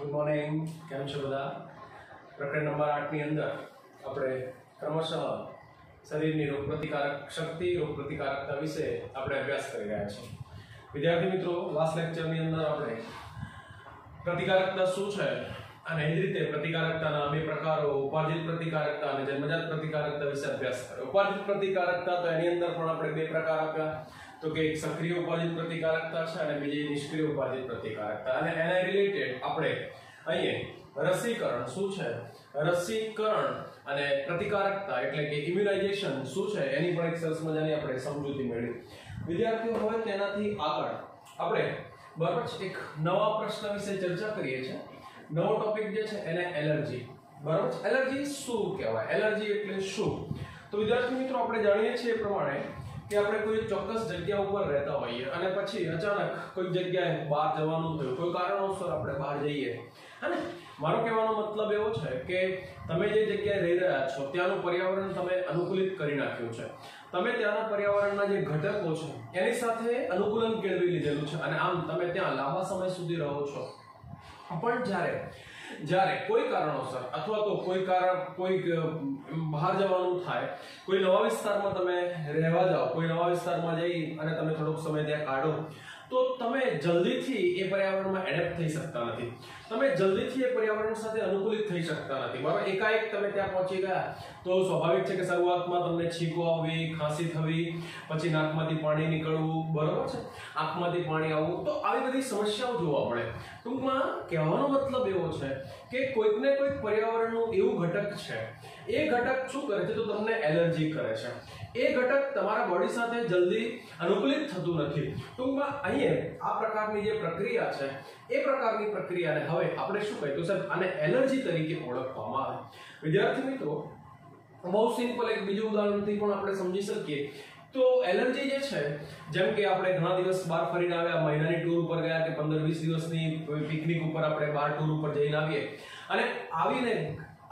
Good morning, કેમ છો બધા? પ્રકરણ નંબર 8 ની અંદર આપણે ક્રમશઃ શરીરની રોગપ્રતિકારક શક્તિ, રોગપ્રતિકારકતા વિશે આપણે અભ્યાસ કરી રહ્યા છીએ. વિદ્યાર્થી મિત્રો, લાસ્ટ લેક્ચરની અંદર આપણે પ્રતિકારકતા શું છે અને એ જ રીતે પ્રતિકારકતાના બે પ્રકારો, ઉપાર્જિત પ્રતિકારકતા અને જન્મજાત પ્રતિકારકતા વિશે અભ્યાસ કર્યો. ઉપાર્જિત પ્રતિકારકતા તો એની અંદર પણ આપણે બે પ્રકાર આપ્યા, તો કે એક સક્રિય ઉપાર્જિત પ્રતિકારકતા છે અને બીજી નિષ્ક્રિય ઉપાર્જિત પ્રતિકારકતા. અને એને રિલેટેડ આપણે અહીંયા રસીકરણ શું છે, રસીકરણ અને પ્રતિકારકતા એટલે કે ઇમ્યુનાઇઝેશન શું છે એની પણ એક સરસ મજાની આપણે સમજૂતી મેળવી. વિદ્યાર્થીઓ, હવે તેનાથી આગળ આપણે બરાબર એક નવા પ્રશ્ન વિશે ચર્ચા કરીએ છીએ. નવો ટોપિક જે છે એને એલર્જી. બરાબર, એલર્જી શું કહેવાય, એલર્જી એટલે શું? તો વિદ્યાર્થી મિત્રો, આપણે જાણીએ છીએ એ પ્રમાણે કે આપણે કોઈ ચોક્કસ જગ્યા ઉપર રહેતા હોઈએ અને પછી અચાનક કોઈ જગ્યાએ બહાર જવાનું થયું, કોઈ કારણોસર આપણે બહાર જઈએ. અને મારો કહેવાનો મતલબ એવો છે કે તમે જે જગ્યાએ રહી રહ્યા છો ત્યાંનું પર્યાવરણ તમે અનુકૂલિત કરી નાખ્યું છે. તમે ત્યાંના પર્યાવરણના જે ઘટકો છે એની સાથે અનુકૂલન કેળવી લીધેલું છે અને આમ તમે ત્યાં લાંબા સમય સુધી રહો છો. પણ જ્યારે કોઈ કારણોસર અથવા તો કોઈ બહાર જવાનું થાય, કોઈ નવા વિસ્તારમાં તમે રહેવા જાઓ, કોઈ નવા વિસ્તારમાં જઈ અને તમે થોડોક સમય ત્યાં કાઢો, તો તમે જલ્દીથી એ પર્યાવરણમાં એડેપ્ટ થઈ શકતા નથી. તમે જલ્દીથી એ પર્યાવરણ સાથે અનુકૂલિત થઈ શકતા નથી. બરાબર, એકાએક તમે ત્યાં પહોંચી ગયા તો સ્વાભાવિક છે કે શરૂઆતમાં તમને છીંકો આવવી, ખાંસી થવી, પછી નાકમાંથી પાણી નીકળવું, બરાબર છે, આંખમાંથી પાણી આવવું, તો આવી બધી સમસ્યાઓ જોવા મળે. ટૂંકમાં કહેવાનો મતલબ એવો છે કે કોઈક ને કોઈક પર્યાવરણનું એવું ઘટક છે, એ ઘટક શું કરે છે તો તમને એલર્જી કરે છે. એ ઘટક તમારા બોડી સાથે જલ્દી અનુકૂલિત થતું નથી. ટૂંકમાં અહીંયા આ પ્રકારની જે પ્રક્રિયા છે એ પ્રકારની પ્રક્રિયાને હવે આપણે શું કહીએ તો સાહેબ આને એલર્જી તરીકે ઓળખવામાં આવે. વિદ્યાર્થી મિત્રો, બહુ સિમ્પલ એક બીજું ઉદાહરણથી પણ આપણે સમજી શકીએ. તો એલર્જી જે છે, જેમ કે આપણે ઘણા દિવસ બહાર ફરીને આવ્યા, મહિનાની ટૂર ઉપર ગયા કે 15-20 દિવસની પિકનિક ઉપર આપણે બહાર ટૂર ઉપર જઈને આવીએ અને આવીને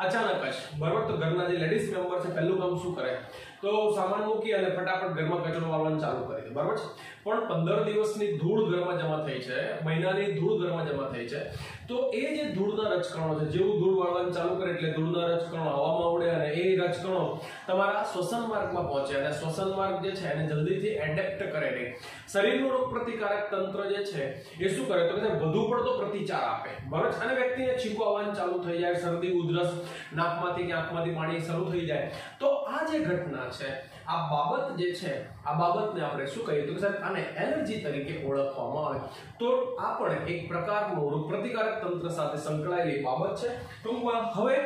અચાનક જ બરાબર તો ઘરના જે લેડીઝ મેમ્બર છે પહેલું કામ શું કરે તો સામાન મૂકી અને ફટાફટ ઘરમાં કચરો વાળવાનું ચાલુ કરી દે. બરાબર છે, પણ 15 દિવસની ધૂળ ઘરમાં જમા થઈ છે, મહિનાની ધૂળ ઘરમાં જમા થઈ છે, તો એ જે ધૂળના રજકણો છે, જેવું ધૂળ વાળવાનું ચાલુ કરે એટલે ધૂળના રજકણો હવામાં ઉડે અને એ રજકણો તમારા શ્વસન માર્ગમાં પહોંચે અને શ્વસન માર્ગ જે છે એને જલ્દીથી એડેપ્ટ કરે નહીં. શરીરનું રોગપ્રતિકારક તંત્ર જે છે એ શું કરે તો કે વધુ પડતો પ્રતિચાર આપે. બરાબર, અને વ્યક્તિને છીંકો આવવાનું ચાલુ થઈ જાય, શરદી, ઉધરસ, નાકમાંથી કે આંખમાંથી પાણી શરૂ થઈ જાય. તો આ જે ઘટના છે, આ બાબત જે છે, આ બાબતને આપણે શું કહીએ તો સાહેબ આને એલર્જી તરીકે ઓળખવામાં આવે. તો આ પણ એક પ્રકારનું રોગપ્રતિકારક તંત્ર સાથે સંકળાયેલી બાબત છે. ટૂંકમાં હવે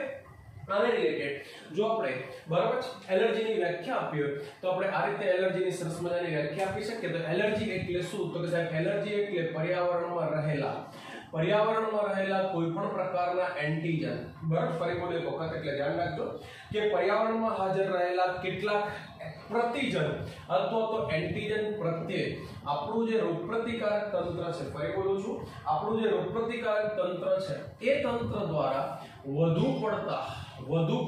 આને રિલેટેડ જો આપણે બરાબર એલર્જીની વ્યાખ્યા આપી હોય તો આપણે આ રીતે એલર્જીની સરસ મજાની વ્યાખ્યા આપી શકીએ. તો એલર્જી એટલે શું તો કે સાહેબ એલર્જી એટલે પર્યાવરણમાં રહેલા કોઈ પણ પ્રકારના એન્ટીજન. બરાબર, ફરી બોલો એક વખત એટલે ધ્યાન રાખજો કે પર્યાવરણમાં હાજર રહેલા કેટલાક પ્રતિજન અથવા તો એન્ટીજન પ્રત્યે આપણું જે રોગપ્રતિકારક તંત્ર છે, ફરી બોલું છું, આપણું જે રોગપ્રતિકારક તંત્ર છે એ તંત્ર દ્વારા વધુ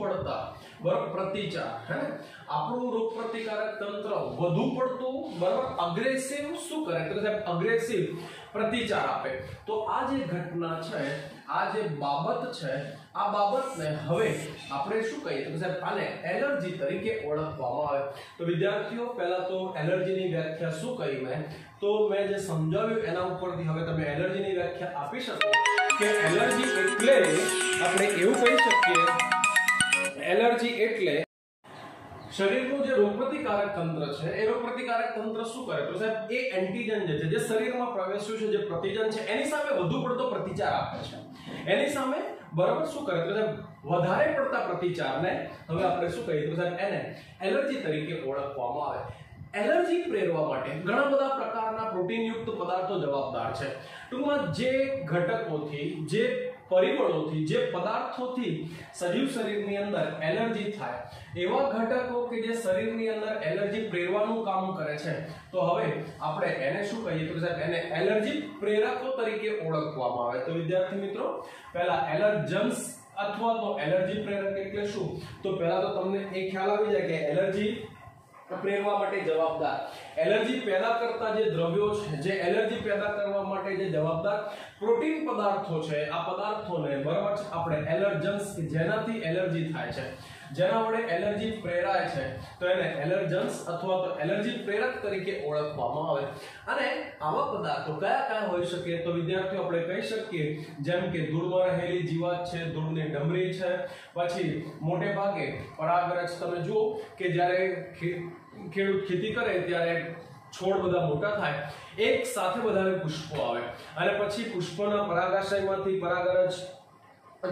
પડતા બરાબર પ્રતિચાર, હે ને, આપણું રોગપ્રતિકારક તંત્ર વધુ પડતું બરાબર અગ્રેસિવ શું કરે તો સાહેબ અગ્રેસિવ પ્રતિચાર આપે. તો આ જે ઘટના છે, આ જે બાબત છે, આ બાબતને હવે આપણે શું કહીએ તો સાહેબ આને એલર્જી તરીકે ઓળખવામાં આવે. તો વિદ્યાર્થીઓ, પહેલા તો એલર્જીની વ્યાખ્યા શું કહી મેં જે સમજાવ્યું એના ઉપરથી હવે તમે એલર્જીની વ્યાખ્યા આપી શકો કે એલર્જી એટલે આપણે એવું કહી શકીએ, એલર્જી એટલે શરીરનું જે રોગપ્રતિકારક તંત્ર છે એ રોગપ્રતિકારક તંત્ર શું કરે તો સાહેબ એ એન્ટીજન જે છે, જે શરીરમાં પ્રવેશ્યું છે, જે પ્રતિજન છે એની સામે વધુ પડતો પ્રતિચાર આપે છે. એની સામે બરાબર શું કરે તો સાહેબ વધારે પડતા પ્રતિચારને હવે આપણે શું કહીએ તો સાહેબ એને એલર્જી તરીકે ઓળખવામાં આવે. એલર્જી પ્રેરવા માટે ઘણા બધા પ્રકારના પ્રોટીનયુક્ત પદાર્થો જવાબદાર છે. ટૂંકમાં જે ઘટકોથી, જે પરિબળોથી, જે પદાર્થોથી સજીવ શરીરની અંદર એલર્જી થાય, એવા ઘટકો કે જે શરીરની અંદર એલર્જી પ્રેરવાનું કામ કરે છે, તો હવે આપણે એને શું કહીએ તો સાહેબ એને એલર્જી પ્રેરકો તરીકે ઓળખવામાં આવે. તો વિદ્યાર્થી મિત્રો, પહેલા એલર્જન્સ અથવા તો એલર્જી પ્રેરક એટલે શું તો પહેલા તો તમને એ ખ્યાલ આવી જાય કે એલર્જી પ્રેરવા માટે જવાબદાર, એલર્જી પેદા કરતા જે દ્રવ્યો છે, જે એલર્જી પેદા કરવા માટે જે જવાબદાર પ્રોટીન પદાર્થો છે, આ પદાર્થોને બરાબર આપણે એલર્જન્સ, જેનાથી એલર્જી થાય છે, જેના વડે એલર્જી પ્રેરાય છે, તો એને એલર્જન્સ અથવા તો એલર્જી પ્રેરક તરીકે ઓળખવામાં આવે. અને આવા પદાર્થો કયા કયા હોઈ શકે? તો વિદ્યાર્થીઓ આપણે કહી શકીએ જેમ કે ધૂળમાં રહેલી જીવાત છે, ધૂળની ડમરી છે, પછી મોટે ભાગે પરાગરજ. તમે જુઓ કે જ્યારે ખેડૂત ખેતી કરે ત્યારે છોડ બધા મોટા થાય, એક સાથે બધાને પુષ્પો આવે અને પછી પુષ્પના પરાગાશયમાંથી પરાગરજ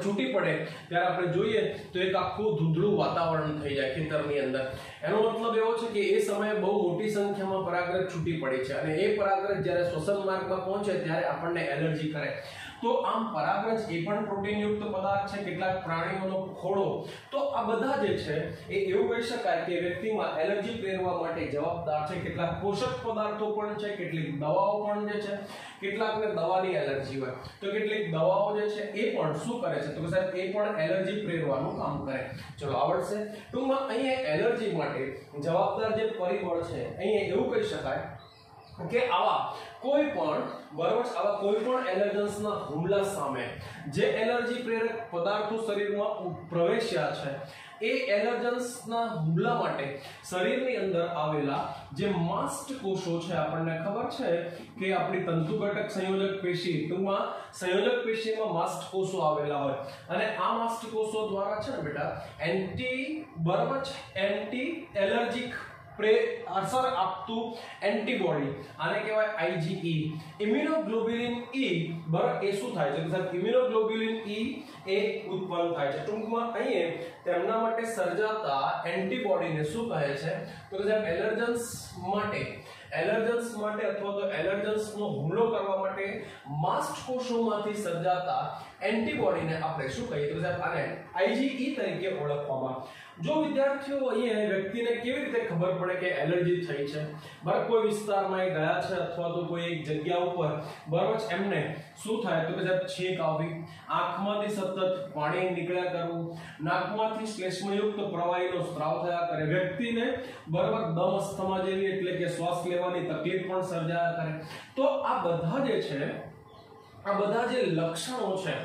છૂટી પડે ત્યારે આપણે જોઈએ તો એક આખું ધૂંધળું વાતાવરણ થઈ જાય ખેતરની અંદર. એનો મતલબ એવો છે કે એ સમયે બહુ મોટી સંખ્યામાં પરાગરજ છૂટી પડી છે અને એ પરાગરજ જ્યારે શ્વસન માર્ગમાં પહોંચે ત્યારે આપણને એલર્જી કરે. તો આમ પરાગરજ એ પણ પ્રોટીનયુક્ત પદાર્થ છે, કેટલાક પ્રાણીઓનો ખોળો. તો આ બધા જે છે એ એવું કહી શકાય કે વ્યક્તિમાં એલર્જી પ્રેરવા માટે જવાબદાર છે. કેટલાક પોષક પદાર્થો પણ છે, કેટલીક દવાઓ પણ જે છે, કેટલાકને દવાની એલર્જી હોય તો કેટલીક દવાઓ જે છે એ પણ શું કરે છે? તો કે સાહેબ એ પણ એલર્જી પ્રેરવાનું કામ કરે. ચલો આવડશે. ટૂંકમાં અહીંયા એલર્જી માટે જવાબદાર જે પરિબળ છે, અહીંયા એવું કહી શકાય કે આવા કોઈ પણ એલર્જન્સના હુમલા સામે જે એલર્જી પ્રેરક પદાર્થો શરીરમાં પ્રવેશ્યા છે, એ એલર્જન્સના હુમલા માટે શરીરની અંદર આવેલા જે માસ્ટ કોષો છે, આપણને ખબર છે કે આપણી તંતુઘટક સંયોજક પેશી, ટૂંકમાં સંયોજક પેશીમાં માસ્ટ કોષો આવેલા હોય અને આ માસ્ટ કોષો દ્વારા છે ને બેટા એન્ટી એલર્જીક અસર આપતું એન્ટીબોડી, આને કહેવાય IgE, ઇમ્યુનોગ્લોબ્યુલિન E, બરાબર. એ શું થાય છે? સાહેબ ઇમ્યુનોગ્લોબ્યુલિન E એ ઉત્પન્ન થાય છે. ટૂંકમાં અહીંયા તેમના માટે સર્જાતા એન્ટીબોડીને શું કહે છે? તો કે સાહેબ એલર્જન્સ માટે અથવા તો એલર્જન્સનો હુમલો કરવા માટે માસ્ટ કોષોમાંથી સર્જાતા એન્ટીબોડીને આપણે શું કહીએ? તો સાહેબ આને IgE તરીકે ઓળખવામાં. જો વિદ્યાર્થીઓ અહીંયા વ્યક્તિને કેવી રીતે ખબર પડે કે એલર્જી થઈ છે? બરાબર, કોઈ વિસ્તારમાં ગયા છે અથવા તો કોઈ એક જગ્યા ઉપર બરાબર એમને શું થાય? તો કે સાહેબ છીંક આવવી, આંખમાંથી સતત પાણી નીકળ્યા કરવું, નાકમાંથી શ્લેષ્મયુક્ત પ્રવાહીનો સ્ત્રાવ થયા કરે, વ્યક્તિને બરાબર દમ અસ્થમા જેવી એટલે કે શ્વાસ લેવાની તકલીફ પણ સર્જાયા કરે. તો આ બધા જે છે, આ બધા જે લક્ષણો છે,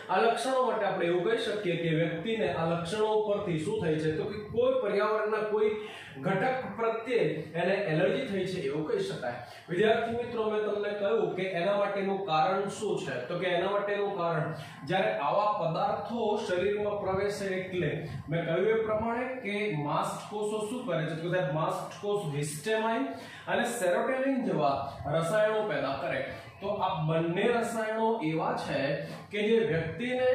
આ લક્ષણો માટે આપણે એવું કહી શકીએ કે વ્યક્તિને આ લક્ષણો પરથી શું થાય છે? તો કે કોઈ પર્યાવરણના કોઈ ઘટક પ્રત્યે એને એલર્જી થઈ છે એવું કહી શકાય. વિદ્યાર્થી મિત્રો, મેં તમને કહ્યું કે એના માટેનું કારણ શું છે? તો કે એના માટેનું કારણ જ્યારે આવા પદાર્થો શરીરમાં પ્રવેશે એટલે મેં કહ્યું એ પ્રમાણે કે માસ્ટ કોષો શું કરે છે? તો કે માસ્ટ કોષ હિસ્ટેમાઇન અને સેરોટોનિન જેવા રસાયણો પેદા કરે. તો આ બંને રસાયણો એવા છે કે જે વ્યક્તિને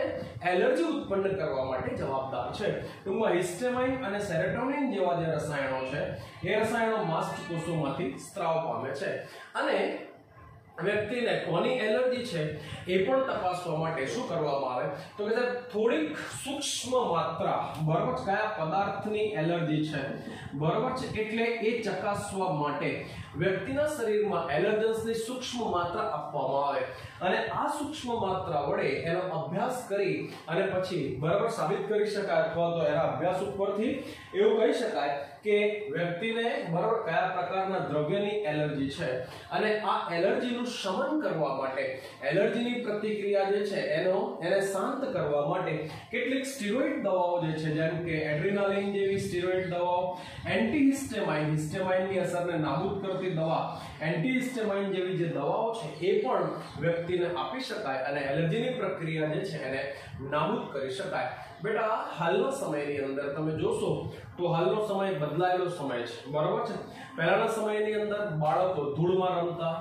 એલર્જી ઉત્પન્ન કરવા માટે જવાબદાર છે. ટૂંકમાં હિસ્ટેમાઇન અને સેરોટોનિન જેવા જે રસાયણો છે, એ રસાયણો માસ્ટ કોષોમાંથી સ્ત્રાવ પામે છે. અને વ્યક્તિને કોની એલર્જી છે એ પણ તપાસવા માટે શું કરવામાં આવે? તો કે થોડીક સૂક્ષ્મ માત્રા, બરાબર, કયા પદાર્થની એલર્જી છે, બરાબર છે, એટલે એ ચકાસવા માટે વ્યક્તિના શરીરમાં એલર્જન્સની સૂક્ષ્મ માત્રા આપવામાં આવે અને આ સૂક્ષ્મ માત્રા વડે એનો અભ્યાસ કરી અને પછી બરાબર સાબિત કરી શકાય અથવા તો એના અભ્યાસ ઉપરથી એવું કહી શકાય કે વ્યક્તિને બરાબર કયા પ્રકારના દ્રવ્યની એલર્જી છે અને આ એલર્જીનું શમન કરવા માટે, એલર્જીની પ્રતિક્રિયા જે છે એને શાંત કરવા માટે કેટલીક સ્ટીરોઇડ દવાઓ જે છે, જેમ કે એડ્રીનાલિન જેવી સ્ટીરોઇડ દવાઓ, એન્ટીહિસ્ટેમાઇન, હિસ્ટેમાઇનની અસરને નાબૂદ કરતી દવા, એન્ટીહિસ્ટેમાઇન જેવી જે દવાઓ છે એ પણ વ્યક્તિને આપી શકાય અને એલર્જીની પ્રક્રિયા જે છે એને નાબૂદ કરી શકાય. બેટા, હાલના સમયની અંદર તમે જોશો તો હાલનો સમય બદલાયેલો સમય છે, બરાબર છે. પહેલાના સમયની અંદર બાળકો ધૂળમાં રમતા,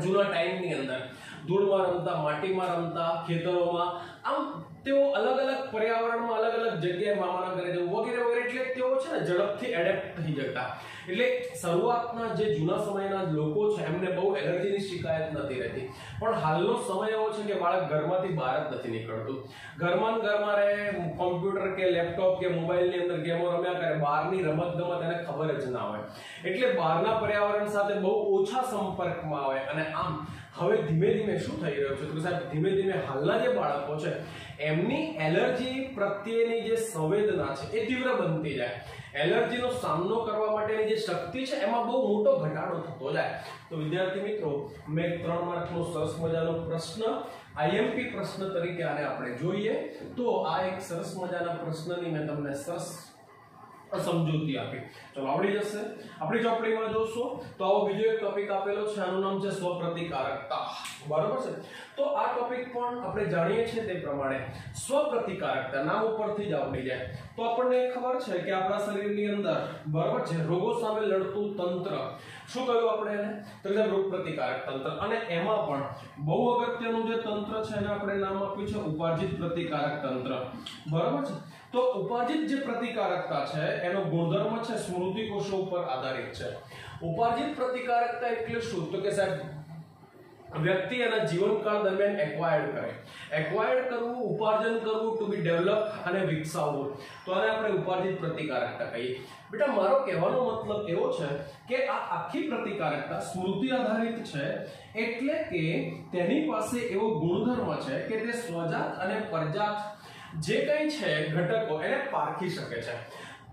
જૂના ટાઈમની અંદર ધૂળમાં રમતા, માટીમાં રમતા, ખેતરોમાં, આમ તેઓ અલગ અલગ પર્યાવરણમાં, અલગ અલગ જગ્યાએ મામાના ઘરે જવું વગેરે વગેરે, એટલે તેઓ છે ને ઝડપથી એડેપ્ટ થઈ જતા. એટલે શરૂઆતના જે જૂના સમયના લોકો છે એમને બહુ એલર્જીની શિકાયત નથી રહેતી. પણ હાલનો સમય એવો છે કે બાળક ઘરમાંથી બહાર જ નથી નીકળતું, ઘરમાં રહે, કોમ્પ્યુટર કે લેપટોપ કે મોબાઈલની અંદર ગેમો રમ્યા કરે, બહારની રમત ગમત એને ખબર જ ના હોય, એટલે બહારના પર્યાવરણ સાથે બહુ ઓછા સંપર્કમાં આવે અને આમ હવે ધીમે ધીમે શું થઈ રહ્યું છે તો સાહેબ ધીમે ધીમે હાલના જે બાળકો છે એમની એલર્જી પ્રત્યેની જે સંવેદના છે એ તીવ્ર બનતી જાય, એલર્જીનો સામનો કરવા માટેની જે શક્તિ છે એમાં બહુ મોટો ઘટાડો થતો જાય. તો વિદ્યાર્થી મિત્રો મેં 3 માર્કનો સરસ મજાનો પ્રશ્ન આઈએમપી પ્રશ્ન તરીકે આને આપણે જોઈએ તો આ એક સરસ મજાના પ્રશ્નની મેં તમને સરસ સમજૂતી આપી. ચલો આવડી જશે. આપણી ચોપડીમાં જોશો તો આવો બીજો એક ટોપિક આપેલો છે, આનું નામ છે સ્વપ્રતિકારકતા. બરાબર છે. તો આ ટોપિક પણ આપણે જાણીએ છીએ તે પ્રમાણે સ્વપ્રતિકારકતા નામ ઉપરથી જ આવડી જાય તો આપણને ખબર છે કે આપણા શરીરની અંદર બરાબર છે રોગો સામે લડતું તંત્ર શું કહ્યું આપણે એને તો કે રોગ પ્રતિકારક તંત્ર, અને એમાં પણ બહુ અગત્યનું જે તંત્ર છે એને આપણે નામ આપ્યું છે ઉપાર્જિત પ્રતિકારક તંત્ર. બરાબર છે. તો ઉપાર્જિત જે પ્રતિકારકતા છે એનો ગુણધર્મ છે સ્મૃતિ કોષો ઉપર આધારિત છે. ઉપાર્જિત પ્રતિકારકતા એટલે શું તો કે સાહેબ વ્યક્તિ એના જીવનકાળ દરમિયાન એક્વાયર્ડ કરે, એક્વાયર્ડ કરવું, ઉપાર્જન કરવું, ટુ બી ડેવલપ અને વિકસાવવું, તો આને આપણે ઉપાર્જિત પ્રતિકારકતા કહીએ. બેટા મારો કહેવાનો મતલબ એવો છે કે આ આખી પ્રતિકારકતા સ્મૃતિ આધારિત છે એટલે કે તેની પાસે એવો ગુણધર્મ છે કે તે સ્વજાત અને પરજાત જે કંઈ છે ઘટકો એને પારખી શકે છે.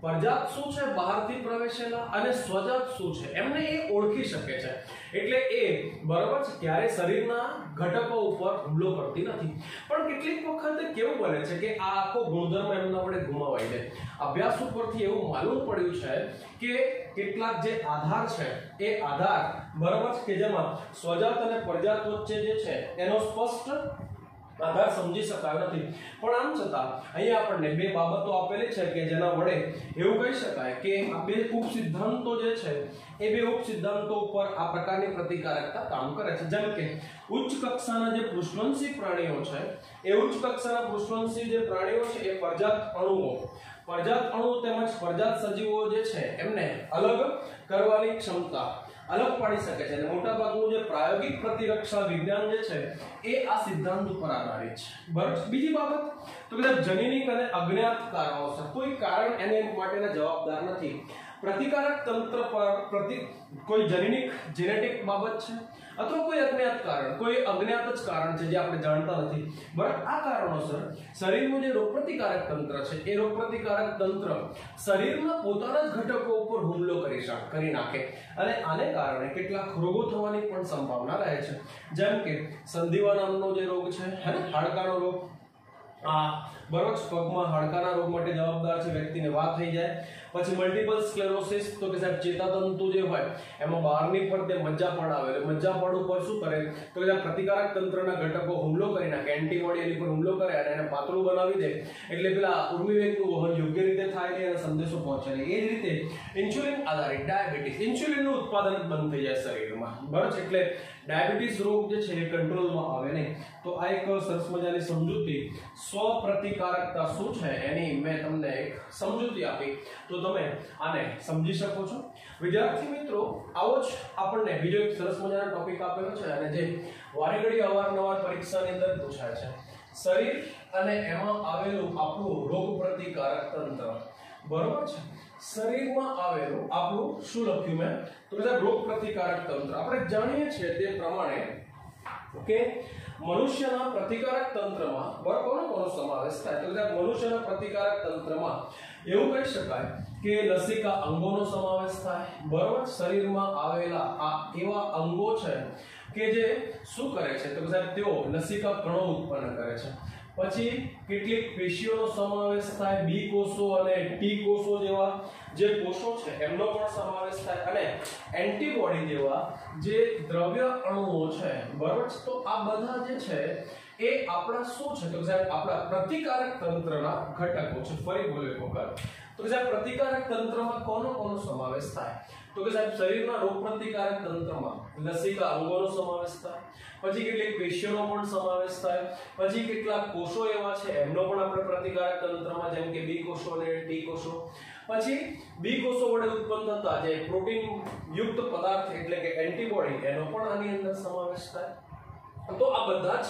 પરજાત શું છે બહારથી પ્રવેશેલા અને સ્વજાત શું છે એમને એ ઓળખી શકે છે. એટલે એ બરાબર છે ક્યારે શરીરના ઘટકો ઉપર હુમલો કરતી નથી. પણ કેટલીક વખત કેવું બને છે કે આ આખો ગુણધર્મ એમના વડે ગુમાવાઈ જાય. અભ્યાસ ઉપરથી એવું માલુમ પડ્યું છે કે કેટલાક જે આધાર છે એ આધાર બરાબર છે કે જેમાં સ્વજાત અને પરજાત વચ્ચે જે છે એનો સ્પષ્ટ આધાર સમજી શકાયો નથી. પણ આમ છતાં અહીંયા આપણને બે બાબતો આપેલી છે કે જેના વડે એવું કહી શકાય કે આ બે ઉપસિદ્ધાંતો જે છે એ બે ઉપસિદ્ધાંતો ઉપર આ પ્રકારની પ્રતિકારકતા કામ કરે છે. જેમ કે ઉચ્ચ કક્ષાના જે પૃષ્ઠવંશી પ્રાણીઓ છે એ ઉચ્ચ કક્ષાના પૃષ્ઠવંશી જે પ્રાણીઓ છે એ પરજાત અણુઓ તેમજ પરજાત સજીવો જે છે એમને અલગ કરવાની ક્ષમતા અલગ પાડી શકે છે. અને મોટાભાગનું જે પ્રાયોગિક પ્રતિરક્ષા વિજ્ઞાન જે છે એ આ સિદ્ધાંત ઉપર આધારિત છે. બરાબર. બીજી બાબત તો કે જનીનિક અને અજ્ઞાત કારણોસર કોઈ કારણ એને માટેના જવાબદાર નથી. પ્રતિકારક તંત્ર પર કોઈ જનીનિક જેનેટિક બાબત છે અથવા કોઈ અજ્ઞાત કારણ, કોઈ અજ્ઞાત જ કારણ છે જે આપણે જાણતા નથી. બરાબર. આ કારણોસર શરીરનું જે રોગપ્રતિકારક તંત્ર છે એ રોગપ્રતિકારક તંત્ર શરીરના પોતાના જ ઘટકો ઉપર હુમલો કરી નાખે અને આને કારણે કેટલાક રોગો થવાની પણ સંભાવના રહે છે. જેમ કે સંધિવા નામનો જે રોગ છે હે ને હાડકાનો રોગ, આ બરોબર પગમાં હાડકાના રોગ માટે જવાબદાર છે, વ્યક્તિને વાત થઈ જાય. પછી મલ્ટિપલ સ્ક્લેરોસિસ તો કે સાહેબ ચેતાતંતુ જે હોય એમાં બહારની ફરતે મજ્જાપડ આવે, મજ્જાપડ ઉપર શું કરે તો કે પ્રતિકારક તંત્રના ઘટકો હુમલો કરી નાખે, એન્ટીબોડી એની પર હુમલો કરે અને એને પાતળું બનાવી દે એટલે પેલા ઉર્મિવેગનું વહન યોગ્ય રીતે થાય નહીં અને સંદેશો પહોંચે નહીં. એ જ રીતે ઇન્સ્યુલિન આધારિત ડાયાબિટીસ, ઇન્સ્યુલિનનું ઉત્પાદન બંધ થઈ જાય શરીરમાં. બરાબર. એટલે ડાયાબિટીસ રોગ જે છે એ કંટ્રોલમાં આવે નહીં. તો આ એક સરસ મજાની સમજૂતી સ્વપ્રતિકારકતા શું છે એની મેં તમને એક સમજૂતી આપી તો તમે આને સમજી શકો છો. વિદ્યાર્થી મિત્રો આવો જ આપણને બીજો એક સરસ મજાનો ટોપિક આપેલો છે અને જે વારેઘડી અવારનવાર પરીક્ષાની અંદર પૂછાય છે, શરીર અને એમાં આવેલું આપણું રોગ પ્રતિકારક તંત્ર. બરોબર છે. શરીરમાં આવેલું આપણું શું લખ્યું મેં તો કે રોગ પ્રતિકારક તંત્ર. આપણે જાણીએ છીએ તે પ્રમાણે કે મનુષ્યના પ્રતિકારક તંત્રમાં બરાબર કોનો સમાવેશ થાય તો કે મનુષ્યના પ્રતિકારક તંત્રમાં એવું કહી શકાય કે લસિકા અંગોનો સમાવેશ થાય. બરાબર. શરીરમાં આવેલા આ એવા અંગો છે કે જે શું કરે છે તો કે તેઓ લસિકા કણો ઉત્પન્ન કરે છે. પછી કેટલીક પેશીઓનો સમાવેશ થાય, બી કોષો અને ટી કોષો જેવા જે કોષો છે એમનો પણ સમાવેશ થાય અને એન્ટીબોડી જેવા જે દ્રવ્ય અણુઓ છે. બરાબર. તો આ બધા જે છે એ આપણા શું છે તો સાહેબ આપણા પ્રતિકારક તંત્રના ઘટકો છે. ફરી બોલો એક વખત તો સાહેબ પ્રતિકારક તંત્રમાં કોનો સમાવેશ થાય તો કે સાહેબ શરીરના રોગ પ્રતિકારક તંત્રમાં લસિકા અંગોનો સમાવેશ થાય, પછી કેટલીક પેશીઓનો પણ સમાવેશ થાય, પછી કેટલાક કોષો એવા છે એમનો પણ આપણે પ્રતિકારક તંત્રમાં જેમ કે બી કોષો અને ટી કોષો, પછી બી કોષો વડે ઉત્પન્ન થતા જે પ્રોટીન યુક્ત પદાર્થ એટલે કે એન્ટીબોડી એનો પણ આની અંદર સમાવેશ થાય. તો આ બધા જ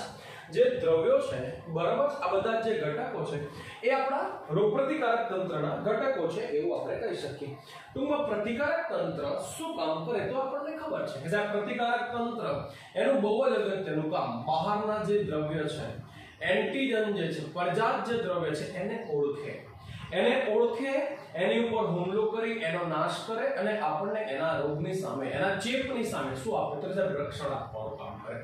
જે દ્રવ્યો છે બરાબર, આ બધા જે ઘટકો છે એ આપણા રોગપ્રતિકારક તંત્રના ઘટકો છે એવું આપણે કહી શકીએ. ટૂંકમાં પ્રતિકારક તંત્ર શું કામ કરે તો આપણને ખબર છે કે આ પ્રતિકારક તંત્ર એનું બહુ જ અગત્યનું કામ બહારના જે દ્રવ્ય છે, એન્ટીજન જે છે, પરજાત જે દ્રવ્ય છે એને ઓળખે, એની ઉપર હુમલો કરી એનો નાશ કરે અને આપણને એના રોગની સામે, એના ચેપની સામે શું આપે તો સાહેબ રક્ષણ આપવાનું કામ કરે.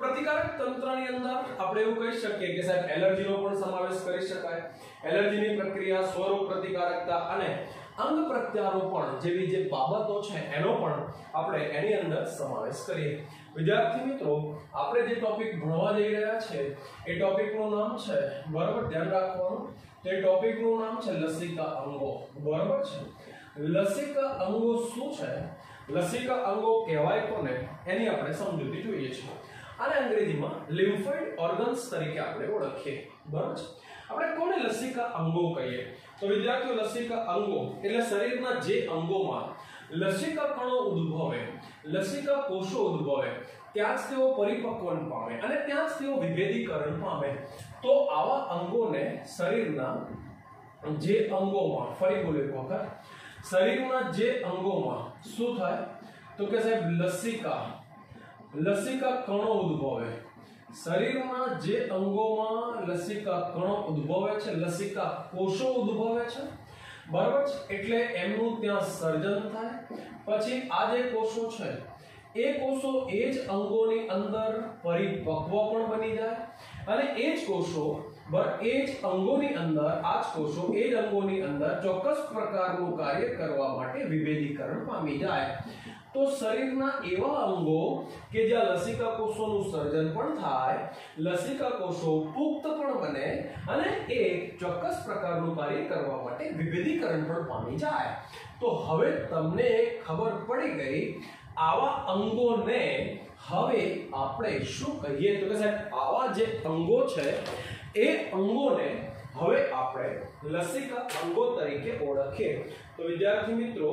પ્રતિકારક તંત્રની અંદર આપણે એવું કહી શકીએ કે સાહેબ એલર્જીનો પણ સમાવેશ કરી શકાય. એલર્જીની પ્રક્રિયા, સ્વરોગ પ્રતિકારકતા અને અંગ પ્રત્યારોપણ જેવી જે બાબતો છે એનો પણ આપણે એની અંદર સમાવેશ કરીએ. વિદ્યાર્થી મિત્રો, આપણે જે ટોપિક ભણવા જઈ રહ્યા છે એ ટોપિકનું નામ છે, બરાબર ધ્યાન રાખવાનું, તે ટોપિકનું નામ છે લસિકા અંગો. બરાબર છે, લસિકા અંગો શું છે, લસિકા અંગો કહેવાય કોને એની આપણે સમજૂતી જોઈએ છીએ. આને અંગ્રેજીમાં લિમ્ફોઇડ ઓર્ગન્સ તરીકે આપણે ઓળખીએ. બરાબર છે, આપણે કોને લસિકા અંગો કહીએ તો વિદ્યાર્થીઓ, લસિકા અંગો એટલે શરીરના જે અંગોમાં લસિકા કણો ઉદ્ભવે, લસિકા કોષો ઉદ્ભવે, ત્યાં જ તેઓ પરિપક્વન પામે અને ત્યાં જ તેઓ વિભેદીકરણ પામે. તો આવા અંગોને શરીરના જે અંગોમાં, ફરી બોલો એક વખત, શરીરના જે અંગોમાં શું થાય તો કે સાહેબ લસિકા કણો ઉદ્ભવે. શરીરના જે અંગોમાં લસિકા કણો ઉદ્ભવે છે, લસિકા કોષો ઉદ્ભવે છે, બરાબર છે, એટલે એમનું ત્યાં સર્જન થાય. પછી આ જે કોષો છે એ કોષો એ જ અંગોની અંદર પરિપક્વ પણ બની જાય અને એ જ કોષો એ જ અંગોની અંદર, આ જ કોષો એ જ અંગોની અંદર ચોક્કસ પ્રકારનું કાર્ય કરવા માટે વિભેદીકરણ પામી જાય. તો શરીરના એવા અંગો કે જ્યાં લસિકા કોષોનું સર્જન પણ થાય, લસિકા કોષો પુખ્ત પણ બને અને એ ચોક્કસ પ્રકારનું કાર્ય કરવા માટે વિભેદીકરણ પણ પામી જાય. તો હવે તમને ખબર પડી ગઈ, આવા અંગોને હવે આપણે શું કહીએ તો કે સાહેબ આવા જે અંગો છે એ અંગોને હવે આપણે લસિકા અંગો તરીકે ઓળખીએ. તો વિદ્યાર્થી મિત્રો,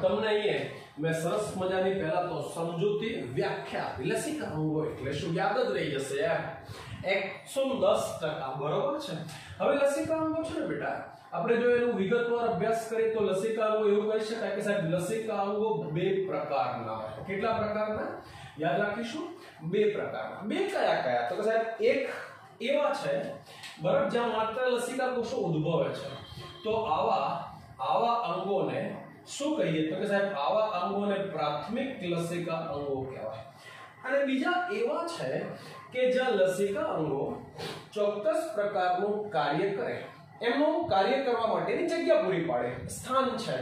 તમને અહીંયા મેં સરસ મજાની પહેલા તો સમજૂતી વ્યાખ્યા આપી. લસિકા અંગો એટલે શું યાદ જ રહી જશે યાર 110%. બરોબર છે. હવે લસિકા અંગો છે ને બેટા, આપણે જો એનો વિગતવાર અભ્યાસ કરીએ તો લસિકા અંગો એવું કહી શકાય કે સાહેબ લસિકા અંગો બે પ્રકારના હોય. કેટલા પ્રકારના યાદ રાખીશું? બે પ્રકારના. બે કયા કયા તો કે સાહેબ એક એવા છે બરાબર જ્યાં માત્ર લસિકા કોષો ઉદ્ભવે છે, તો આવા અંગોને શું કહીએ તો કે સાહેબ આવા અંગોને પ્રાથમિક લસિકા અંગો કહેવાય. અને બીજા એવા છે કે જ્યાં લસિકા અંગો ચોક્કસ પ્રકારનું કાર્ય કરે, એમનું કાર્ય કરવા માટેની જગ્યા પૂરી પાડે, સ્થાન છે.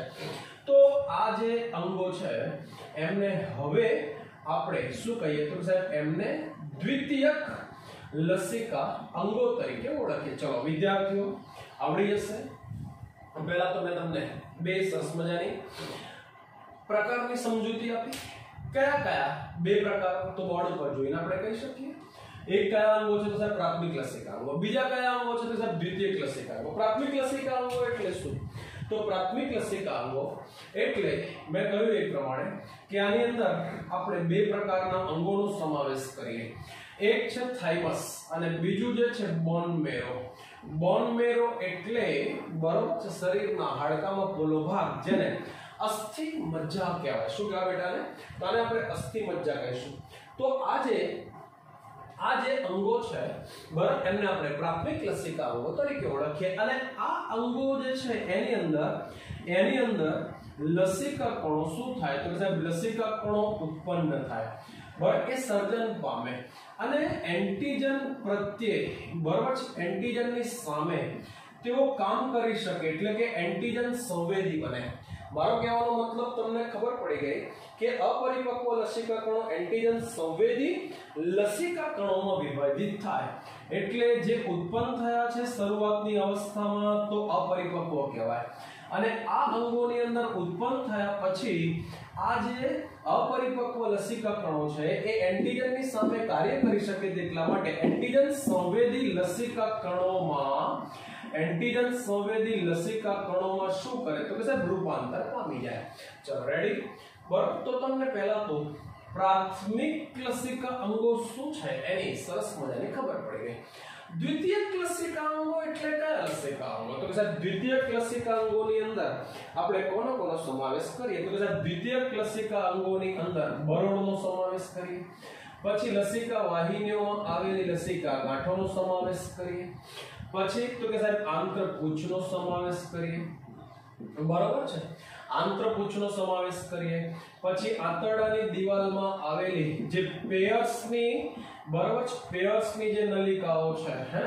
તો આ જે અંગો છે એમને હવે આપણે શું કહીએ તો સાહેબ એમને દ્વિતીયક લસિકા અંગો તરીકે ઓળખીએ. ચલો વિદ્યાર્થીઓ, આવડી જશે. પહેલા તો મેં તમને બે સરસ મજાની પ્રકારની સમજૂતી આપી. કયા કયા બે પ્રકાર તો બોર્ડ ઉપર જોઈને આપણે કહી શકીએ. એક કયા અંગો છે તો સાહેબ પ્રાથમિક લસિકા અંગો. બીજા કયા અંગો છે તો સાહેબ દ્વિતીયક લસિકા અંગો. પ્રાથમિક લસિકા અંગો એટલે શું? તો પ્રાથમિક લસિકા અંગો એટલે મેં કહ્યું એ પ્રમાણે કે આની અંદર આપણે બે પ્રકારના અંગોનો સમાવેશ કરીએ. એક છે થાઇમસ અને બીજું જે છે બોન મેરો. બોન મેરો એટલે બરોબર છે શરીરના હાડકામાં પોલો ભાગ, જેને અસ્થિ મજ્જા કહેવાય. શું કહેવાય બેટાને? તો આને આપણે અસ્થિ મજ્જા કહીશું. તો આ જે અંગો છે બરાબર, એમને આપણે પ્રાથમિક લસિકા અંગો તરીકે ઓળખીએ. અને આ અંગો જે છે એની અંદર લસિકા કણો શું થાય તો સાહેબ લસિકા કણો ઉત્પન્ન થાય, બરાબર, એ સર્જન પામે અને એન્ટીજન પ્રત્યે બરાબર છે એન્ટીજનની સામે તેઓ કામ કરી શકે, એટલે કે એન્ટીજન સંવેદી બને. મારો કહેવાનો મતલબ તમને ખબર પડી ગઈ કે અપરિપક્વ લસિકા કણો એન્ટીજન સંવેદી લસિકા કણોમાં વિભાજિત થાય, એટલે જે ઉત્પન્ન થયા છે શરૂઆતની અવસ્થામાં તો અપરિપક્વ કહેવાય. અને આ અંગોની અંદર ઉત્પન્ન થયા પછી આ જે અપરિપક્વ લસિકા કણો છે એ એન્ટીજનની સામે કાર્ય કરી શકે તેટલા માટે એન્ટીજન સંવેદી લસિકા કણોમાં શું કરે તો કે સાહેબ રૂપાંતર પામી જાય. ચલો રેડી. બરાબર, તો તમને પહેલા તો પ્રાથમિક લસિકા અંગો શું છે એની સરસ મજાની ખબર પડી ગઈ. દ્વિતીયક લસિકા અંગો એટલે કયા લસિકા અંગો? તો કે સાહેબ દ્વિતીયક લસિકા અંગોની અંદર આપણે કોનો સમાવેશ કરીએ? તો કે સાહેબ દ્વિતીયક લસિકા અંગોની અંદર બરોળનો સમાવેશ કરીએ, પછી લસિકા વાહિનીઓમાં આવેલી લસિકા ગાંઠોનો સમાવેશ કરીએ, પછી તો કે સાહેબ આંતરપૂંછનો સમાવેશ કરીએ, બરાબર છે, આંતરપૂંછનો સમાવેશ કરીએ, પછી આંતરડાની દિવાલમાં આવેલી જે પેયર્સની બરાબર છે, પેયર્સની જે નલિકાઓ છે હે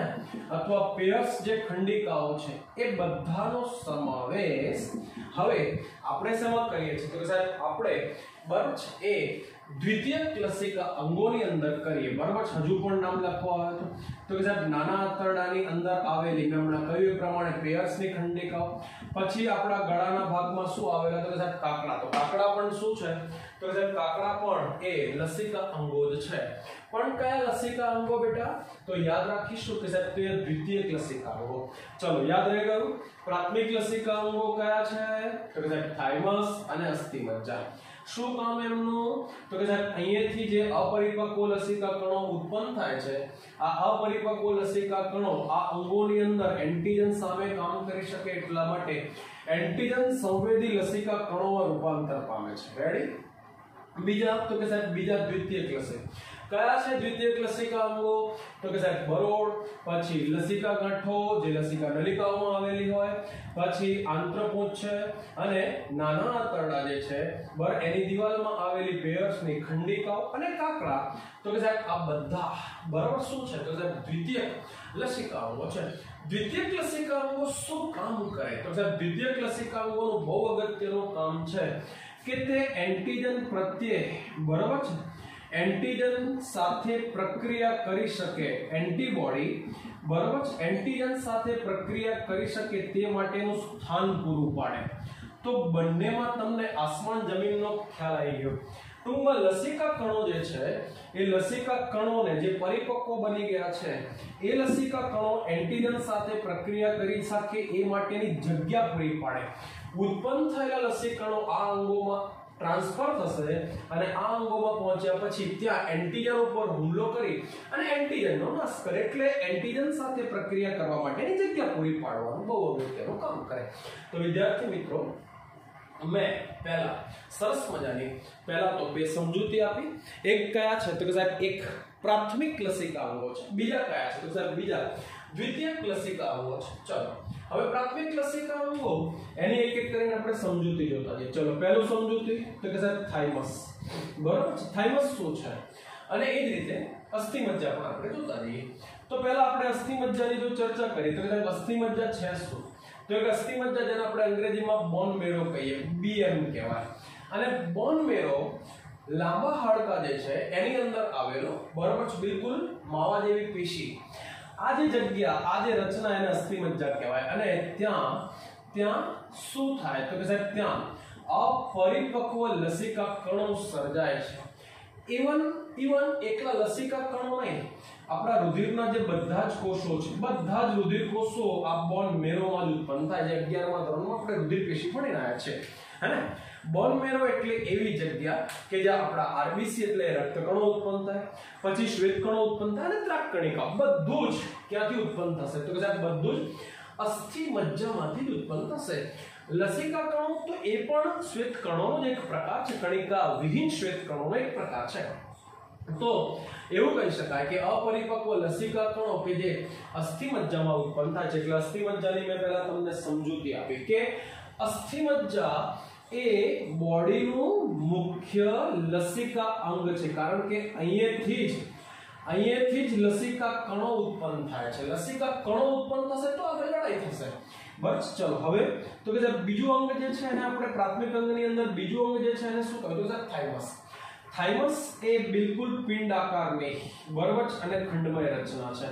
અથવા પેયર્સ જે ખંડિકાઓ છે એ બધાનો સમાવેશ હવે આપણે શેમાં કરીએ છીએ? તો કે સાહેબ આપણે બરાબર છે એ દ્વિતીયક લસિકા અંગોની અંદર કરીએ, બરાબર છે. હજુ પણ નામ લખવા આવે તો કે સાહેબ નાના આંતરડાની અંદર આવેલી મેં હમણાં કહ્યું એ પ્રમાણે પેયર્સની ખંડિકાઓ, પછી આપણા ગળાના ભાગમાં શું આવેલા? તો કે સાહેબ કાકડા. તો કાકડા પણ શું છે? તો કે સાહેબ કાકડા પણ એ લસિકા અંગો જ છે. પણ કયા લસિકા અંગો બેટા? તો યાદ રાખીશું કે સાહેબ તે દ્વિતીયક લસિકા અંગો. ચલો યાદ રહી ગયું. પ્રાથમિક લસિકા અંગો કયા છે? તો કે સાહેબ થાઇમસ અને અસ્થિમજ્જા. શું કામ એમનું? તો કે સાહેબ અહીંયાથી જે અપરિપક્વ લસિકા કણો ઉત્પન્ન થાય છે, આ અપરિપક્વ લસિકા કણો આ અંગોની અંદર એન્ટીજન સામે કામ કરી શકે એટલા માટે એન્ટીજન સંવેદી લસિકા કણોમાં રૂપાંતર પામે છે. રેડી? બીજા તો કે સાહેબ બીજા દ્વિતીયક લસિકા કયા છે? દ્વિતીયક લસિકા અંગો તો કે સાહેબ બરોળ, પછી લસિકા ગાંઠો જે લસિકા નલિકાઓમાં આવેલી હોય, પછી આંતરપૂંછ છે અને નાના આંતરડા જે છે એની દિવાલમાં આવેલી પેયર્સની ખંડિકાઓ અને કાકડા. તો કે સાહેબ આ બધા બરાબર શું છે? તો સાહેબ દ્વિતીયક લસિકા અંગો છે. દ્વિતીયક લસિકા અંગો શું કામ કરે? તો સાહેબ દ્વિતીયક લસિકા અંગોનું બહુ અગત્યનું કામ છે કે તે એન્ટીજન પ્રત્યે બરાબર છે એન્ટીજન સાથે પ્રક્રિયા કરી શકે, એન્ટીબોડી બરાબર છે એન્ટીજન સાથે પ્રક્રિયા કરી શકે તે માટેનું સ્થાન પૂરું પાડે. તો બંનેમાં તમને આસમાન જમીનનો ખ્યાલ આવી ગયો. ટૂંકમાં લસિકા કણો જે છે એ લસિકા કણોને જે પરિપક્વ બની ગયા છે એ લસિકા કણો એન્ટીજન સાથે પ્રક્રિયા કરી શકે એ માટેની જગ્યા પૂરી પાડે. ઉત્પન્ન થયેલા લસિકણો આ અંગોમાં ટ્રાન્સફર થશે અને આ અંગોમાં પહોંચ્યા પછી ત્યાં એન્ટીજન ઉપર હુમલો કરી અને એન્ટીજનનો નાશ કરે. એટલે એન્ટીજન સાથે પ્રક્રિયા કરવા માટેની જગ્યા પૂરી પાડવાનું બહુ અગત્યનું કામ કરે. તો વિદ્યાર્થી મિત્રો મેં પહેલા સરસ મજાની પહેલા તો બે સમજૂતી આપી. એક કયા છે? તો કે સાહેબ એક પ્રાથમિક લસિકા અંગો છે. બીજા કયા છે? તો સાહેબ બીજા દ્વિતીયક લસિકા અંગો છે. ચલો હવે પ્રાથમિક લસિકા અંગો એની એક એક કરીને આપણે સમજૂતી જોતા જઈએ. ચલો પહેલું સમજૂતી તો કે સાહેબ થાઇમસ. બરાબર છે. થાઇમસ શું છે? અને એ જ રીતે અસ્થિમજ્જા પણ આપણે જોતા જઈએ. તો પહેલા આપણે અસ્થિમજ્જાની જો ચર્ચા કરીએ તો કે સાહેબ અસ્થિમજ્જા છે શું? તો એક અસ્થિમજ્જા જેને આપણે અંગ્રેજીમાં બોન મેરો કહીએ, BM કહેવાય. અને બોન મેરો લાંબા હાડકા જે છે એની અંદર આવેલો બરાબર છે બિલકુલ માવા જેવી પેશી. આ જે જગ્યા આ જે રચના એને અસ્થિમજ્જા કહેવાય. અને ત્યાં શું થાય? તો કે સાહેબ ત્યાં અપરિપક્વ લસિકા કણો સર્જાય છે. ઇવન એકલા લસિકા કણો નહીં, આપણા રુધિરના જે બધા જ કોષો છે બધા જ રુધિર કોષો આ બોન મેરોમાં જ ઉત્પન્ન થાય છે. 11મા ધોરણમાં આપણે રુધિર પેશી ભણી રહ્યા છે હે ને. બોન મેરો એટલે એવી જગ્યા કે જ્યાં આપણા RBC એટલે રક્તકણો ઉત્પન્ન થાય, પછી શ્વેતકણો ઉત્પન્ન થાય અને દ્રાકકણિકા બધું જ ક્યાંથી ઉત્પન્ન થશે? તો કે સાહેબ બધું જ અસ્થિમજ્જામાંથી જ ઉત્પન્ન થશે. લસિકા કણો તો એ પણ શ્વેતકણોનો જ એક પ્રકાર છે, કણિકા વિહીન શ્વેતકણોનો એક પ્રકાર છે. તો એવું કહી શકાય કે અપરિપક્વ લસિકા કણો કે જે અસ્થિમજ્જામાં ઉત્પન્ન થાય છે. એટલે અસ્થિમજ્જાની મેં પહેલા તમને સમજૂતી આપી કે અસ્થિમજ્જા એ બોડીનું મુખ્ય લસિકા અંગ છે. કારણ કે અહીંયાથી જ લસિકા કણો ઉત્પન્ન થાય છે. લસિકા કણો ઉત્પન્ન થશે તો આગળ લડાઈ થશે. બસ ચલો હવે તો કે સાહેબ બીજું અંગ જે છે એને આપણે પ્રાથમિક અંગની અંદર બીજું અંગ જે છે એને શું કહેવાય? તો સાહેબ થાઇમસ. થાઇમસ એ બિલકુલ પિંડ આકારની બરાબર અને ખંડમય રચના છે.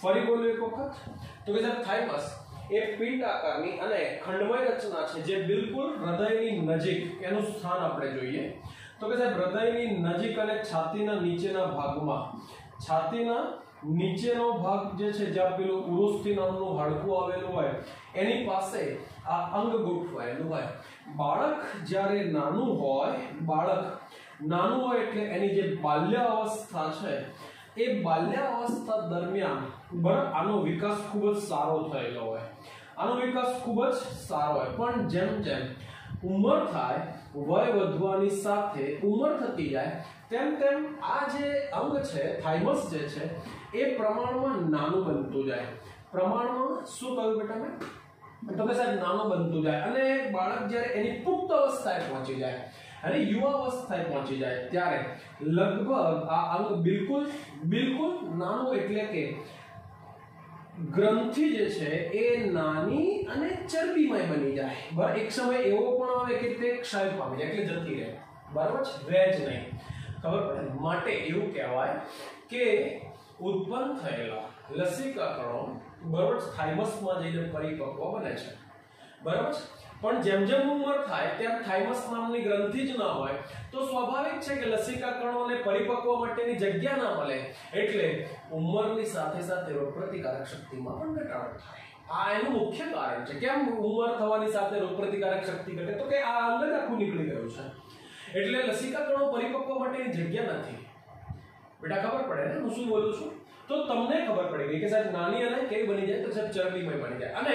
ફરી બોલું એક વખત તો કે સાહેબ થાઇમસ એ પિંડ આકારની અને ખંડમય રચના છે જે બિલકુલ હૃદયની નજીક એનું સ્થાન આપણે જોઈએ તો કે સાહેબ હૃદયની નજીક અને છાતીના નીચેના ભાગમાં છાતીના નીચેનો ભાગ જે છે જ્યાં પેલું ઉરુસ્થિ નામનું હાડકું આવેલું હોય એની પાસે આ અંગ ગોઠવાયેલું હોય. બાળક જ્યારે નાનું હોય બાળક નાનું હોય એટલે એની જે બાલ્યાવસ્થા છે એ બાલ્યાવસ્થા દરમિયાન બરાબર આનો વિકાસ ખૂબ જ સારો થયેલો હોય, આનો વિકાસ ખૂબ જ સારો હોય, પણ જેમ જેમ ઉંમર થાય, વય વધવાની સાથે ઉંમર થતી જાય, તેમ તેમ આ જે અંગ છે થાઇમસ જે છે એ પ્રમાણમાં નાનું બનતું જાય. પ્રમાણમાં શું કહ્યું બેટા મેં? તો કે સાહેબ નાનું બનતું જાય અને બાળક જ્યારે એની પુખ્ત અવસ્થાએ પહોંચી જાય અને યુવાવસ્થાએ પહોંચી જાય ત્યારે લગભગ આ અંગ બિલકુલ નાનું એટલે કે ગ્રંથિ જે છે એ નાની અને ચરબીમય બની જાય. બરાબર, એક સમય એવો પણ આવે કે તે ક્ષય પામી જાય એટલે જતી રહે. બરાબર છે, રહે જ નહીં. ખબર પડે? માટે એવું કહેવાય કે ઉત્પન્ન થયેલા લસિકા કણો બરાબર થાઇમસમાં જઈને પરિપક્વ બને છે. બરાબર છે, પણ જેમ જેમ ઉંમર થાય તેમ થાઇમસ નામની ગ્રંથિ જ ના હોય તો સ્વાભાવિક છે કે લસિકા કણોને પરિપક્વ માટેની જગ્યા ના મળે એટલે ઉંમરની સાથે સાથે રોગપ્રતિકારક શક્તિમાં પણ ઘટાડો થાય. આ એનું મુખ્ય કારણ છે. કેમ ઉંમર થવાની સાથે રોગપ્રતિકારક શક્તિ ઘટે? તો કે આ અંગ જ આખું નીકળી ગયું છે એટલે લસિકા કણો પરિપક્વ માટેની જગ્યા નથી. બેટા ખબર પડે ને હું શું બોલું છું? તો તમને ખબર પડી ગઈ કે સાહેબ નાની અને કેવી બની જાય? તો સાહેબ ચરબીમય બની જાય. અને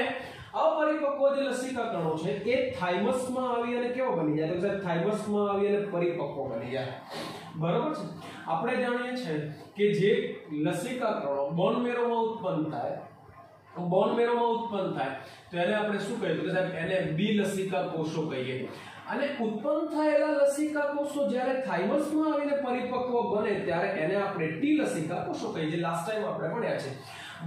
અપરિપક્વ જે લસિકા કણો છે એ થાઇમસમાં આવી અને કેવો બની જાય? તો સાહેબ થાઇમસમાં આવી અને પરિપક્વ બની જાય. બરાબર છે, આપણે જાણીએ છીએ કે જે લસિકા કણો બોન મેરોમાં ઉત્પન્ન થાય તો એને આપણે શું કહીએ? તો સાહેબ એને બી લસિકા કોષો કહીએ. અને ઉત્પન્ન થયેલા લસિકા કોષો જ્યારે થાઇમસમાં આવીને પરિપક્વ બને ત્યારે એને આપણે ટી લસિકા કોષો કહીએ. જે લાસ્ટ ટાઈમ આપણે ભણ્યા છે.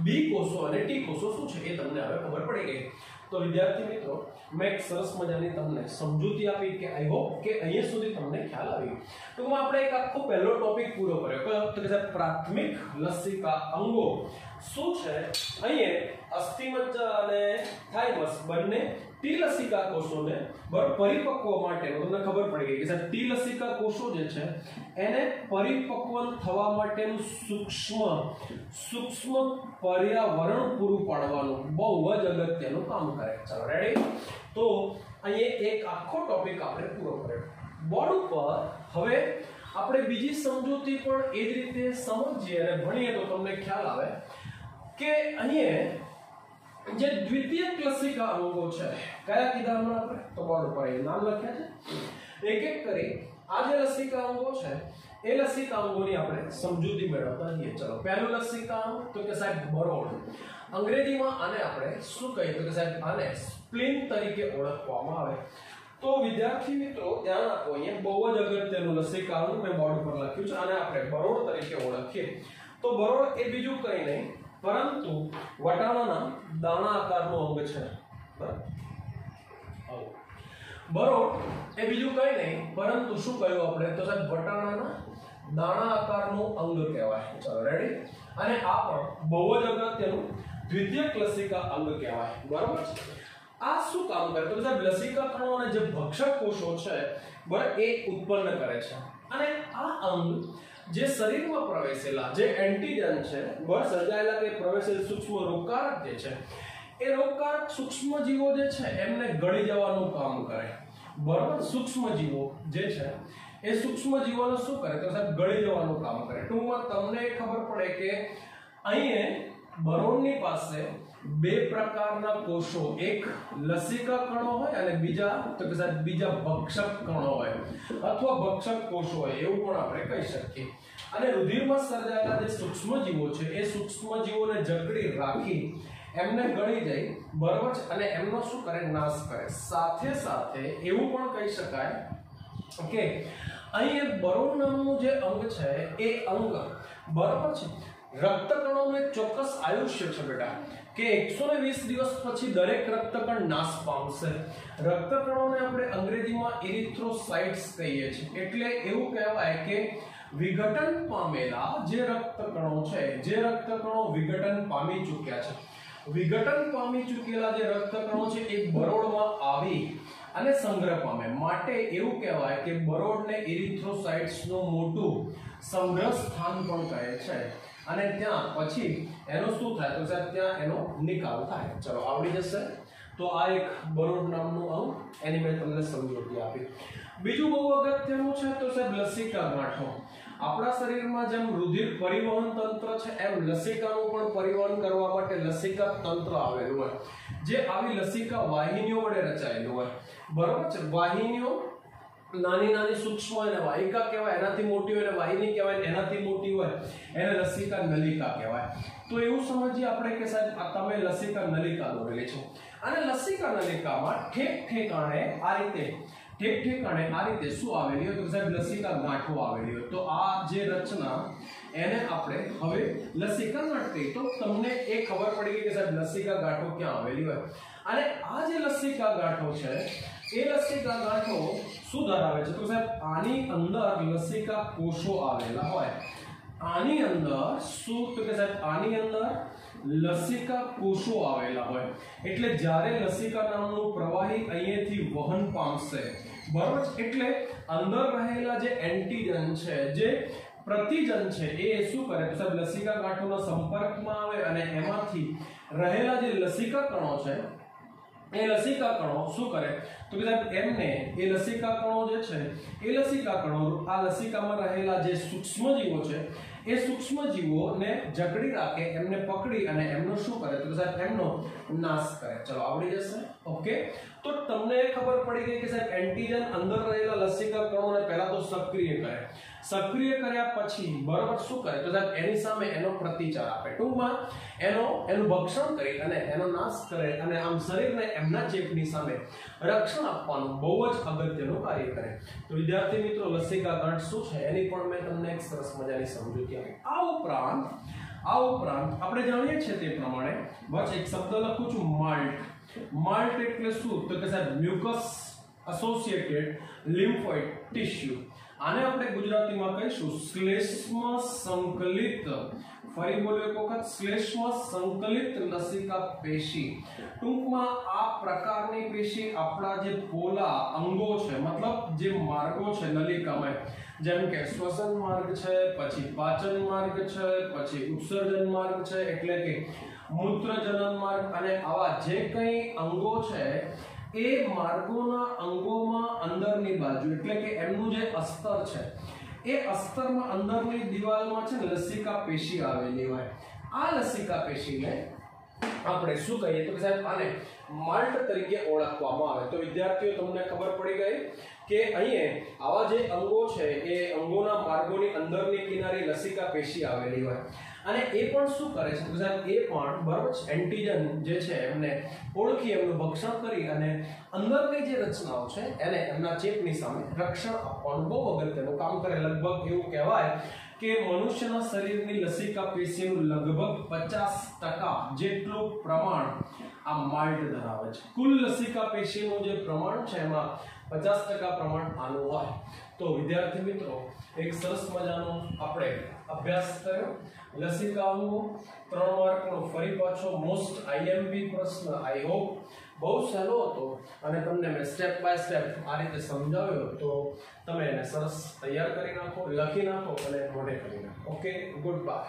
બી કોષો અને ટી કોષો શું છે એ તમને હવે ખબર પડી ગઈ. તો વિદ્યાર્થી મિત્રો મેં એક સરસ મજાની તમને સમજૂતી આપી કે આઈ હોપ કે અહીંયા સુધી તમને ખ્યાલ આવી. ટૂંકમાં આપણે એક આખો પહેલો ટોપિક પૂરો કર્યો. તો કે પ્રાથમિક લસિકા અંગો શું છે? અહીંયા અસ્થિમજ્જા અને થાઇમસ બંને ટી લસિકા કોષોને પરિપક્વ માટે તમને ખબર પડી ગઈ કે સાહેબ ટી લસિકા કોષો જે છે એને પરિપક્વ થવા માટેનું સૂક્ષ્મ પર્યાવરણ પૂરું પાડવાનું બહુ જ અગત્યનું કામ કરે. ચાલો રેડી? તો અહીંયા એક આખો ટોપિક આપણે પૂરો કર્યો. બોર્ડ ઉપર હવે આપણે બીજી સમજૂતી પણ એ જ રીતે સમજીએ અને ભણીએ તો તમને ખ્યાલ આવે કે અહીંયા જે દ્વિતીયક લસિકા અંગો છે કયા કીધા હમણાં આપણે? તો બોર્ડ ઉપર એ નામ લખ્યા છે. એક એક કરી આ જે લસિકા અંગો છે એ લસિકા અંગોની આપણે સમજૂતી મેળવતા જઈએ. ચલો, પહેલું લસિકા અંગ તો કે સાહેબ બરોળ. અંગ્રેજીમાં આને આપણે શું કહીએ? તો કે સાહેબ આને સ્પ્લીન તરીકે ઓળખવામાં આવે. તો વિદ્યાર્થી મિત્રો ધ્યાન આપો, અહીંયા બહુ જ અગત્યનું લસિકા અંગ મેં બોર્ડ પર લખ્યું છે. આને આપણે બરોળ તરીકે ઓળખીએ. તો બરોળ એ બીજું કંઈ નહીં પરંતુ વટાણાના દાણા આકારનું અંગ છે. બરોળ એ બીજું કંઈ નહીં પરંતુ શું કહ્યું આપણે? તો સાહેબ વટાણાના દાણા આકારનું અંગ કહેવાય. ચાલો રેડી? અને આ પણ બહુ જ અગત્યનું દ્વિતીયક લસિકા અંગ કહેવાય. બરોબર છે? આ શું કામ કરે? તો સાહેબ લસિકા કણો અને જે ભક્ષક કોષો છે બરાબર એ ઉત્પન્ન કરે છે. અને આ અંગ જે શરીરમાં પ્રવેશેલા જે એન્ટીજન છે બરાબર સર્જાયેલા કે પ્રવેશેલ સૂક્ષ્મ રોગકારક જે છે એ રોગકારક સૂક્ષ્મ જીવો જે છે એમને ગળી જવાનું કામ કરે. બરાબર, સૂક્ષ્મ જીવો જે છે એ સૂક્ષ્મ જીવોને શું કરે? તો સાહેબ ગળી જવાનું કામ કરે. ટૂંકમાં તમને ખબર પડે કે અહીંયા બરોળની પાસે બે પ્રકારના કોષો, એક લસિકા કણો હોય અને બીજા તો કે સાહેબ બીજા ભક્ષક કણો હોય અથવા ભક્ષક કોષો હોય એવું પણ આપણે કહી શકીએ. અને રુધિરમાં સર્જાયેલા જે સૂક્ષ્મ જીવો છે એ સૂક્ષ્મ જીવોને જકડી રાખી એમને ગળી જાય. બરાબર છે? અને એમનો શું કરે? નાશ કરે. સાથે સાથે એવું પણ કહી શકાય કે અહીં બરોળ નામનું જે અંગ છે એ અંગ બરાબર છે રક્તકણોનું એક ચોક્કસ આયુષ્ય છે બેટા કે 120 દિવસ પછી દરેક રક્તકણ નાશ પામશે. રક્તકણોને આપણે અંગ્રેજીમાં ઇરિથ્રોસાઇટ્સ કહીએ છીએ. એટલે એવું કહેવાય કે વિઘટન પામેલા જે રક્તકણો છે, જે રક્તકણો વિઘટન પામી ચૂક્યા છે, વિઘટન પામી ચૂકેલા જે રક્તકણો છે એ બરોળમાં આવી અને સંગ્રહ પામે. માટે એવું કહેવાય કે બરોળને ઇરિથ્રોસાઇટ્સનું મોટું સંગ્રહ સ્થાન પણ કહે છે. અને ત્યાં પછી એનો શું થાય? તો સાહેબ ત્યાં એનો નિકાલ થાય. ચલો આવડી જશે. તો આ એક બરોડ નામનું અંગ, એની મેં તમને સમજૂતી આપી. બીજું બહુ અગત્યનું છે તો સાહેબ લસિકા ગાંઠો. આપણા શરીરમાં જેમ રુધિર પરિવહન તંત્ર છે એમ લસિકાનું પણ પરિવહન કરવા માટે લસિકા તંત્ર આવેલું હોય, જે આવી લસિકા વાહિનીઓ વડે રચાયેલું હોય. બરોબર છે. વાહિનીઓ નાની નાની સૂક્ષ્મ એને વાહિકા કહેવાય, એનાથી મોટી હોય એને વાહિની કહેવાય, એનાથી મોટી હોય એને લસિકા નલિકા કહેવાય. તો એવું સમજીએ આપણે કે સાહેબ આ તમે લસિકા નલિકા દોરેલી છે, અને લસિકા નલિકામાં ઠેકાણે આ રીતે શું આવેલી હોય તો સાહેબ લસિકા ગાંઠો આવેલી હોય. તો આ જે રચના એને આપણે હવે લસિકા ગાંઠ કહીએ. તો તમને એ ખબર પડી ગઈ કે સાહેબ લસિકા ગાંઠો ક્યાં આવેલી હોય. અને આ જે લસિકા ગાંઠો છે એ લસિકા ગાંઠો શું ધરાવે છે તો સાહેબ આની અંદર લસિકા કોષો આવેલા હોય. આની અંદર શું તો કે સાહેબ આની અંદર લસિકા કોષો આવેલા હોય. એટલે જ્યારે લસિકા નામનું પ્રવાહી અહીંયાથી વહન પામશે, બરાબર, એટલે અંદર રહેલા જે એન્ટીજન છે, જે પ્રતિજન છે, એ શું કરે તો સાહેબ લસિકા ગાંઠોના સંપર્કમાં આવે અને એમાંથી રહેલા જે લસિકા કણો છે એ લસિકા કણો શું કરે તો કે સાહેબ એમને એ લસિકા કણો જે છે એ લસિકા કણો આ લસિકામાં રહેલા જે સૂક્ષ્મજીવો છે એ સૂક્ષ્મજીવોને જકડી રાખે, એમને પકડી અને એમનો શું કરે તો કે સાહેબ એમનો નાશ કરે. ચલો આવડી જશે. ઓકે, તો તમને ખબર પડી ગઈ કે સાહેબ એન્ટીજન અંદર રહેલા લસિકા કણોને પહેલા તો સક્રિય કરે. સક્રિય કર્યા પછી બરાબર શું કરે તો સાહેબ એની સામે એનો પ્રતિચાર આપે, ટૂંકમાં એનું ભક્ષણ કરી અને એનો નાશ કરે, અને આમ શરીરને એમના ચેપની સામે રક્ષણ આપવાનું બહુ જ અગત્યનું કાર્ય કરે. તો વિદ્યાર્થી મિત્રો લસિકા ગાંઠ શું છે એની પણ મેં તમને એક સરસ મજાની સમજૂતી આપી. આ ઉપરાંત આપણે જાણીએ છીએ તે પ્રમાણે બસ એક શબ્દ લખું છું, માલ્ટ. માલ્ટ એટલે શું તો કે સાહેબ મ્યુકસ એસોસિએટેડ લિમ્ફોઇડ ટિશ્યુ. આને આપણે ગુજરાતીમાં કહીશું શ્લેષ્મ સંકલિત, ફરી બોલો એક વખત, શ્લેષ્મ સંકલિત લસિકા પેશી. ટૂંકમાં આ પ્રકારની પેશી આપણા જે પોલા અંગો છે, મતલબ જે માર્ગો છે નલિકામાં, જેમ કે શ્વસન માર્ગ છે, પછી પાચન માર્ગ છે, પછી ઉત્સર્જન માર્ગ છે એટલે કે મૂત્રજનન માર્ગ, અને આવા જે કંઈ અંગો છે એ માર્ગોના અંગોમાં અંદરની બાજુ એટલે કે એમનું જે અસ્તર છે એ અસ્તરમાં અંદરની દિવાલમાં છે ને લસિકા પેશી આવેલી હોય. આ લસિકા પેશીને આપણે શું કહીએ તો સાહેબ આને માલ્ટ તરીકે ઓળખવામાં આવે. તો વિદ્યાર્થીઓ તમને ખબર પડી ગઈ કે અહીંયા આવા જે અંગો છે એ અંગોના માર્ગોની અંદરની કિનારે લસિકા પેશી આવેલી હોય, અને એ પણ શું કરે છે તો સાહેબ એ પણ બરાબર એન્ટીજન જે છે એમને ઓળખી એમનું ભક્ષણ કરી અને અંદરની જે રચનાઓ છે એને એમના ચેપની સામે રક્ષણ આપવાનું બહુ અગત્યનું કામ કરે. લગભગ એવું કહેવાય કે મનુષ્યના શરીરની લસિકા પેશીનું લગભગ 50% જેટલું પ્રમાણ આ માલ્ટ ધરાવે છે. કુલ લસિકા પેશીનું જે પ્રમાણ છે એમાં 50% પ્રમાણ આનું હોય. તો વિદ્યાર્થી મિત્રો એક સરસ મજાનો આપણે અભ્યાસ કર્યો લસિકા અંગો, 3 માર્કનો ફરી પાછો મોસ્ટ આઈએમપી પ્રશ્ન. આઈ હોપ બહુ સહેલો હતો અને તમને મેં સ્ટેપ બાય સ્ટેપ આ રીતે સમજાવ્યો, તો તમે એને સરસ તૈયાર કરી નાખો, લખી નાખો અને મોઢે કરી નાખો. Okay, good bye.